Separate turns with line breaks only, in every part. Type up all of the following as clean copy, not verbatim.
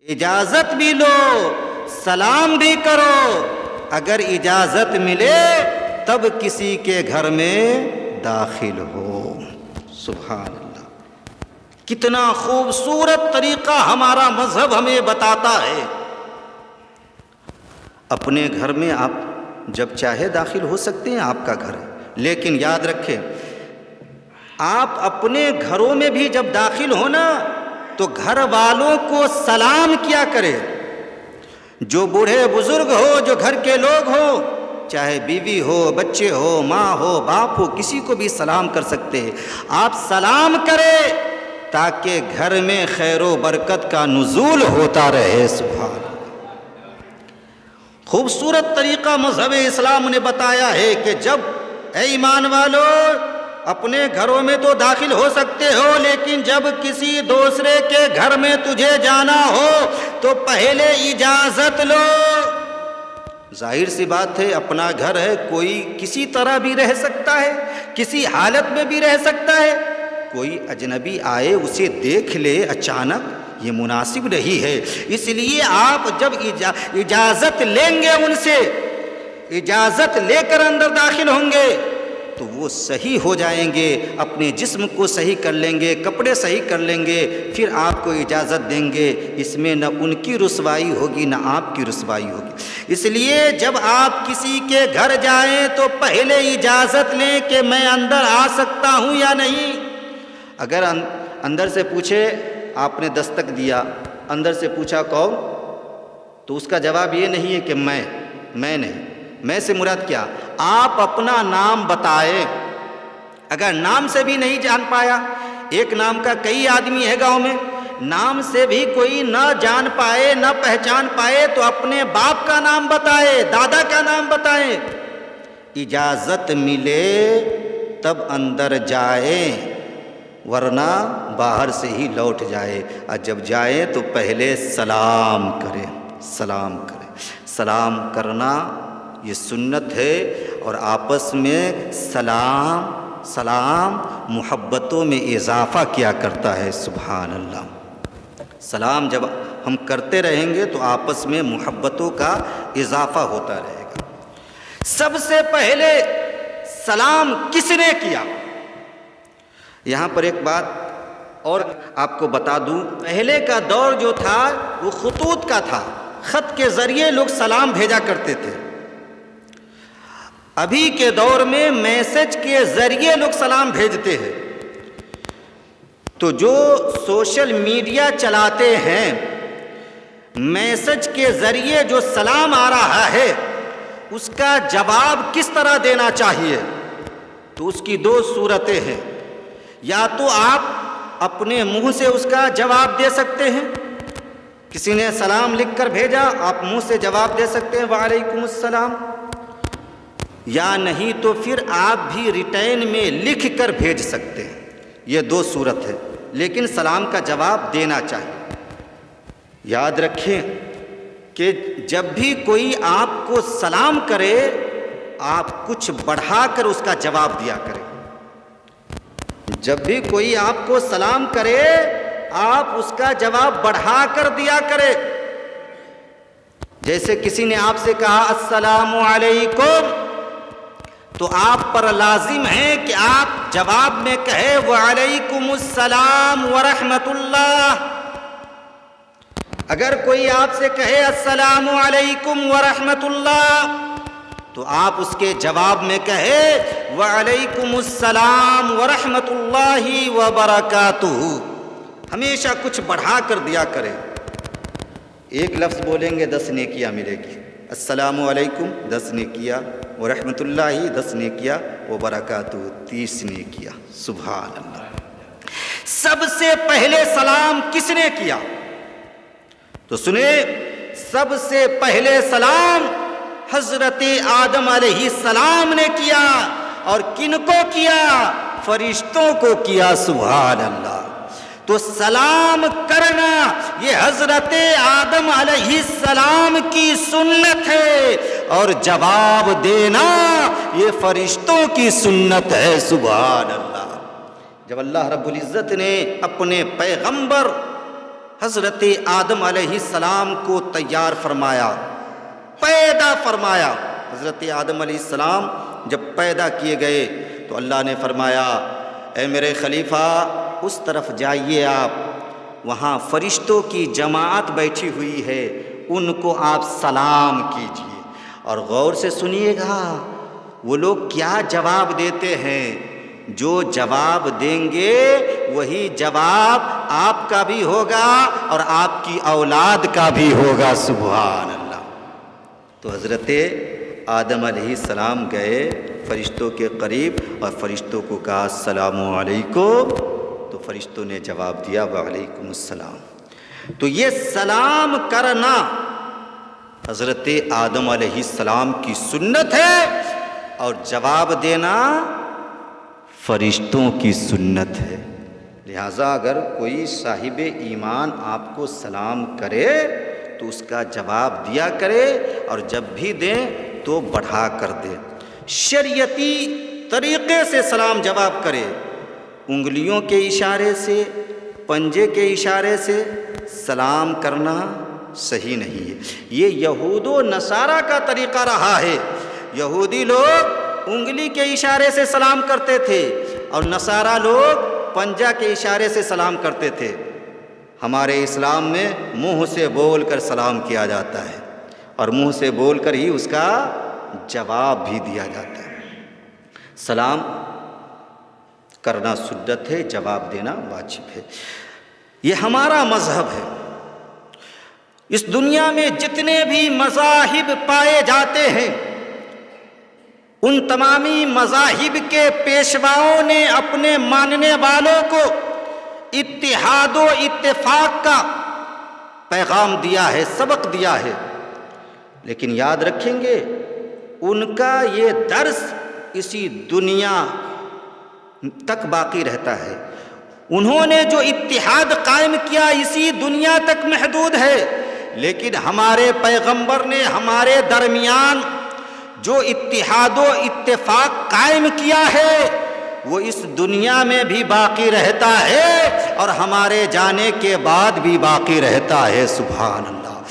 اجازت بھی لو، سلام بھی کرو، اگر اجازت ملے تب کسی کے گھر میں داخل ہو۔ سبحان اللہ، کتنا خوبصورت طریقہ ہمارا مذہب ہمیں بتاتا ہے۔ اپنے گھر میں آپ جب چاہے داخل ہو سکتے ہیں، آپ کا گھر ہے، لیکن یاد رکھیں آپ اپنے گھروں میں بھی جب داخل ہونا تو گھر والوں کو سلام کیا کرے۔ جو بوڑھے بزرگ ہو، جو گھر کے لوگ ہو، چاہے بیوی ہو، بچے ہو، ماں ہو، باپ ہو، کسی کو بھی سلام کر سکتے ہیں۔ آپ سلام کریں تاکہ گھر میں خیر و برکت کا نزول ہوتا رہے۔ سبحان اللہ، خوبصورت طریقہ مذہب اسلام نے بتایا ہے کہ جب اے ایمان والو اپنے گھروں میں تو داخل ہو سکتے ہو، لیکن جب کسی دوسرے کے گھر میں تجھے جانا ہو تو پہلے اجازت لو۔ ظاہر سی بات ہے، اپنا گھر ہے، کوئی کسی طرح بھی رہ سکتا ہے، کسی حالت میں بھی رہ سکتا ہے۔ کوئی اجنبی آئے اسے دیکھ لے اچانک، یہ مناسب نہیں ہے۔ اس لیے آپ جب اجازت لیں گے، ان سے اجازت لے کر اندر داخل ہوں گے تو وہ صحیح ہو جائیں گے، اپنے جسم کو صحیح کر لیں گے، کپڑے صحیح کر لیں گے، پھر آپ کو اجازت دیں گے۔ اس میں نہ ان کی رسوائی ہوگی نہ آپ کی رسوائی ہوگی۔ اس لیے جب آپ کسی کے گھر جائیں تو پہلے اجازت لیں کہ میں اندر آ سکتا ہوں یا نہیں۔ اگر اندر سے پوچھے، آپ نے دستک دیا، اندر سے پوچھا کون، تو اس کا جواب یہ نہیں ہے کہ میں نہیں، میں سے مراد کیا؟ آپ اپنا نام بتائے۔ اگر نام سے بھی نہیں جان پایا، ایک نام کا کئی آدمی ہے گاؤں میں، نام سے بھی کوئی نہ جان پائے نہ پہچان پائے تو اپنے باپ کا نام بتائے، دادا کا نام بتائے۔ اجازت ملے تب اندر جائے، ورنہ باہر سے ہی لوٹ جائے۔ اور جب جائے تو پہلے سلام کرے، سلام کرے۔ سلام کرنا یہ سنت ہے، اور آپس میں سلام محبتوں میں اضافہ کیا کرتا ہے۔ سبحان اللہ، سلام جب ہم کرتے رہیں گے تو آپس میں محبتوں کا اضافہ ہوتا رہے گا۔ سب سے پہلے سلام کس نے کیا؟ یہاں پر ایک بات اور آپ کو بتا دوں، پہلے کا دور جو تھا وہ خطوط کا تھا، خط کے ذریعے لوگ سلام بھیجا کرتے تھے۔ ابھی کے دور میں میسج کے ذریعے لوگ سلام بھیجتے ہیں۔ تو جو سوشل میڈیا چلاتے ہیں، میسج کے ذریعے جو سلام آ رہا ہے اس کا جواب کس طرح دینا چاہیے؟ تو اس کی دو صورتیں ہیں۔ یا تو آپ اپنے منہ سے اس کا جواب دے سکتے ہیں، کسی نے سلام لکھ کر بھیجا، آپ منہ سے جواب دے سکتے ہیں وعلیکم السلام، یا نہیں تو پھر آپ بھی ریٹرن میں لکھ کر بھیج سکتے ہیں۔ یہ دو صورت ہے، لیکن سلام کا جواب دینا چاہیے۔ یاد رکھیں کہ جب بھی کوئی آپ کو سلام کرے، آپ کچھ بڑھا کر اس کا جواب دیا کریں۔ جب بھی کوئی آپ کو سلام کرے، آپ اس کا جواب بڑھا کر دیا کرے۔ جیسے کسی نے آپ سے کہا السلام علیکم، تو آپ پر لازم ہے کہ آپ جواب میں کہے وعلیکم السلام ورحمۃ اللہ۔ اگر کوئی آپ سے کہے السلام علیکم ورحمۃ اللہ، تو آپ اس کے جواب میں کہے وعلیکم السلام ورحمۃ اللہ وبرکاتہ۔ ہمیشہ کچھ بڑھا کر دیا کرے۔ ایک لفظ بولیں گے 10 نیکیاں ملے گی، السلام علیکم 10 نیکیاں، ورحمۃ اللہ 10 نیکیاں، وبرکاتہ 30 نیکیاں۔ سبحان اللہ۔ سب سے پہلے سلام کس نے کیا؟ تو سنیں، سب سے پہلے سلام حضرت آدم علیہ السلام نے کیا۔ اور کن کو کیا؟ فرشتوں کو کیا۔ سبحان اللہ۔ تو سلام کرنا یہ حضرت آدم علیہ السلام کی سنت ہے، اور جواب دینا یہ فرشتوں کی سنت ہے۔ سبحان اللہ۔ جب اللہ رب العزت نے اپنے پیغمبر حضرت آدم علیہ السلام کو تیار فرمایا، پیدا فرمایا۔ حضرت آدم علیہ السلام جب پیدا کیے گئے تو اللہ نے فرمایا اے میرے خلیفہ اس طرف جائیے، آپ وہاں فرشتوں کی جماعت بیٹھی ہوئی ہے، ان کو آپ سلام کیجیے۔ اور غور سے سنیے گا وہ لوگ کیا جواب دیتے ہیں۔ جو جواب دیں گے وہی جواب آپ کا بھی ہوگا اور آپ کی اولاد کا بھی ہوگا، سبحان اللہ۔ تو حضرت آدم علیہ السلام گئے فرشتوں کے قریب اور فرشتوں کو کہا السلام علیکم، تو فرشتوں نے جواب دیا وعلیکم السلام۔ تو یہ سلام کرنا حضرت آدم علیہ السلام کی سنت ہے اور جواب دینا فرشتوں کی سنت ہے۔ لہٰذا اگر کوئی صاحب ایمان آپ کو سلام کرے تو اس کا جواب دیا کرے، اور جب بھی دیں تو بڑھا کر دے، شریعتی طریقے سے سلام جواب کرے۔ انگلیوں کے اشارے سے، پنجے کے اشارے سے سلام کرنا صحیح نہیں ہے۔ یہ یہود و نصارہ کا طریقہ رہا ہے۔ یہودی لوگ انگلی کے اشارے سے سلام کرتے تھے اور نصارہ لوگ پنجہ کے اشارے سے سلام کرتے تھے۔ ہمارے اسلام میں منہ سے بول کر سلام کیا جاتا ہے اور منہ سے بول کر ہی اس کا جواب بھی دیا جاتا ہے۔ سلام کرنا سنت ہے، جواب دینا واجب ہے۔ یہ ہمارا مذہب ہے۔ اس دنیا میں جتنے بھی مذاہب پائے جاتے ہیں ان تمامی مذاہب کے پیشواؤں نے اپنے ماننے والوں کو اتحاد و اتفاق کا پیغام دیا ہے، سبق دیا ہے، لیکن یاد رکھیں گے ان کا یہ درس اسی دنیا تک باقی رہتا ہے۔ انہوں نے جو اتحاد قائم کیا اسی دنیا تک محدود ہے، لیکن ہمارے پیغمبر نے ہمارے درمیان جو اتحاد و اتفاق قائم کیا ہے وہ اس دنیا میں بھی باقی رہتا ہے اور ہمارے جانے کے بعد بھی باقی رہتا ہے، سبحان اللہ۔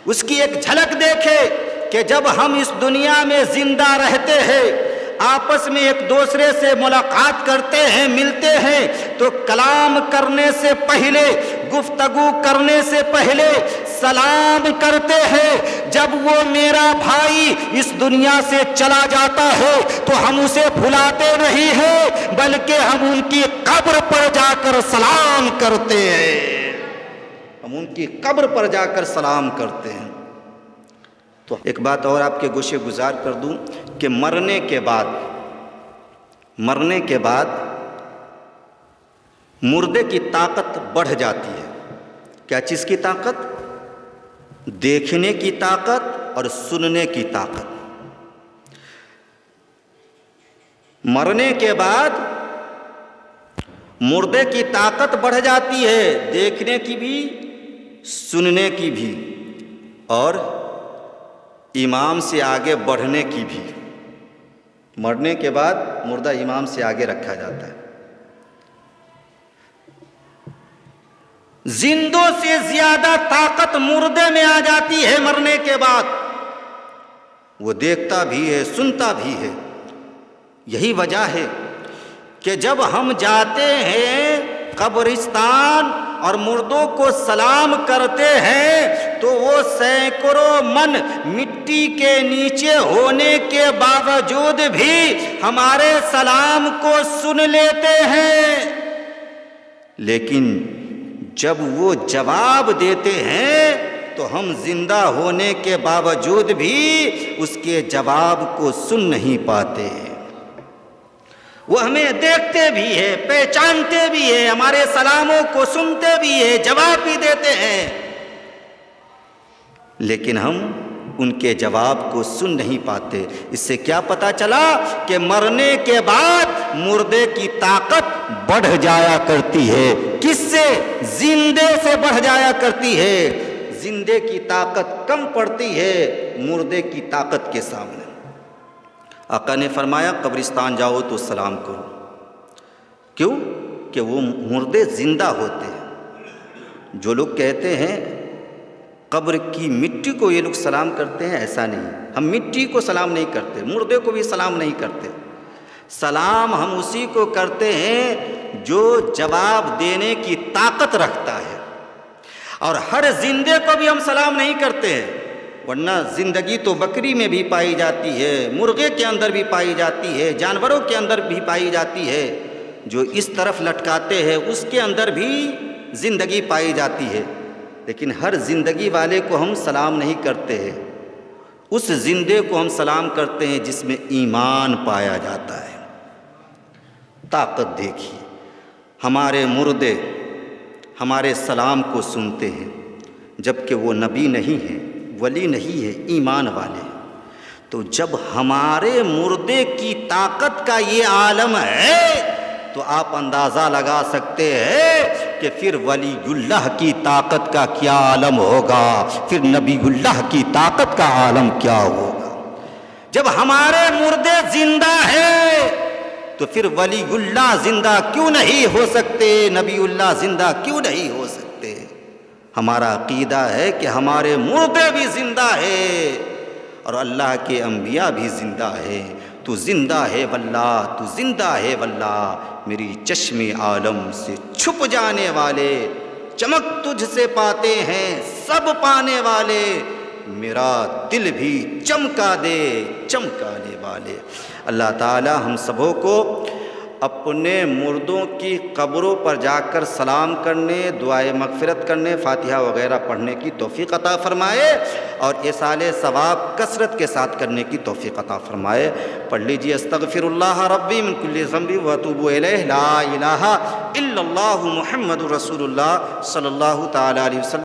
اس کی ایک جھلک دیکھے کہ جب ہم اس دنیا میں زندہ رہتے ہیں، آپس میں ایک دوسرے سے ملاقات کرتے ہیں، ملتے ہیں، تو کلام کرنے سے پہلے، گفتگو کرنے سے پہلے سلام کرتے ہیں۔ جب وہ میرا بھائی اس دنیا سے چلا جاتا ہے تو ہم اسے بھلاتے نہیں ہیں بلکہ ہم ان کی قبر پر جا کر سلام کرتے ہیں، ہم ان کی قبر پر جا کر سلام کرتے ہیں۔ تو ایک بات اور آپ کے گوشے گزار کر دوں کہ مرنے کے بعد مردے کی طاقت بڑھ جاتی ہے۔ کیا چیز کی طاقت؟ دیکھنے کی طاقت اور سننے کی طاقت۔ مرنے کے بعد مردے کی طاقت بڑھ جاتی ہے، دیکھنے کی بھی، سننے کی بھی، اور امام سے آگے بڑھنے کی بھی۔ مرنے کے بعد مردہ امام سے آگے رکھا جاتا ہے۔ زندوں سے زیادہ طاقت مردے میں آ جاتی ہے مرنے کے بعد، وہ دیکھتا بھی ہے، سنتا بھی ہے۔ یہی وجہ ہے کہ جب ہم جاتے ہیں قبرستان اور مردوں کو سلام کرتے ہیں تو وہ سینکڑوں من مٹی کے نیچے ہونے کے باوجود بھی ہمارے سلام کو سن لیتے ہیں، لیکن جب وہ جواب دیتے ہیں تو ہم زندہ ہونے کے باوجود بھی اس کے جواب کو سن نہیں پاتے ہیں۔ وہ ہمیں دیکھتے بھی ہیں، پہچانتے بھی ہیں، ہمارے سلاموں کو سنتے بھی ہیں، جواب بھی دیتے ہیں، لیکن ہم ان کے جواب کو سن نہیں پاتے۔ اس سے کیا پتہ چلا کہ مرنے کے بعد مردے کی طاقت بڑھ جایا کرتی ہے۔ کس سے؟ زندے سے بڑھ جایا کرتی ہے۔ زندے کی طاقت کم پڑتی ہے مردے کی طاقت کے سامنے۔ آقا نے فرمایا قبرستان جاؤ تو سلام کرو۔ کیوں؟ کہ وہ مردے زندہ ہوتے ہیں۔ جو لوگ کہتے ہیں قبر کی مٹی کو یہ لوگ سلام کرتے ہیں، ایسا نہیں، ہم مٹی کو سلام نہیں کرتے، مردے کو بھی سلام نہیں کرتے۔ سلام ہم اسی کو کرتے ہیں جو جواب دینے کی طاقت رکھتا ہے، اور ہر زندے کو بھی ہم سلام نہیں کرتے ہیں، ورنہ زندگی تو بکری میں بھی پائی جاتی ہے، مرغے کے اندر بھی پائی جاتی ہے، جانوروں کے اندر بھی پائی جاتی ہے، جو اس طرف لٹکاتے ہیں اس کے اندر بھی زندگی پائی جاتی ہے، لیکن ہر زندگی والے کو ہم سلام نہیں کرتے ہیں، اس زندے کو ہم سلام کرتے ہیں جس میں ایمان پایا جاتا ہے۔ طاقت دیکھیے، ہمارے مردے ہمارے سلام کو سنتے ہیں، جبکہ وہ نبی نہیں ہے، ولی نہیں ہے، ایمان والے ہیں۔ تو جب ہمارے مردے کی طاقت کا یہ عالم ہے تو آپ اندازہ لگا سکتے ہیں کہ پھر ولی اللہ کی طاقت کا کیا عالم ہوگا، پھر نبی اللہ کی طاقت کا عالم کیا ہوگا۔ جب ہمارے مردے زندہ ہیں تو پھر ولی اللہ زندہ کیوں نہیں ہو سکتے، نبی اللہ زندہ کیوں نہیں ہو سکتے؟ ہمارا عقیدہ ہے کہ ہمارے مردے بھی زندہ ہیں اور اللہ کے انبیاء بھی زندہ ہیں۔ تو زندہ ہے واللہ، تو زندہ ہے واللہ، میری چشم عالم سے چھپ جانے والے، چمک تجھ سے پاتے ہیں سب پانے والے، میرا دل بھی چمکا دے چمکانے والے۔ اللہ تعالی ہم سبوں کو اپنے مردوں کی قبروں پر جا کر سلام کرنے، دعائے مغفرت کرنے، فاتحہ وغیرہ پڑھنے کی توفیق عطا فرمائے، اور ایصال ثواب کثرت کے ساتھ کرنے کی توفیق عطا فرمائے۔ پڑھ لیجیے، استغفر اللہ ربی من کل ذنب واتوب الیہ، لا الہ الا اللہ محمد رسول اللہ صلی اللہ تعالی علیہ وسلم۔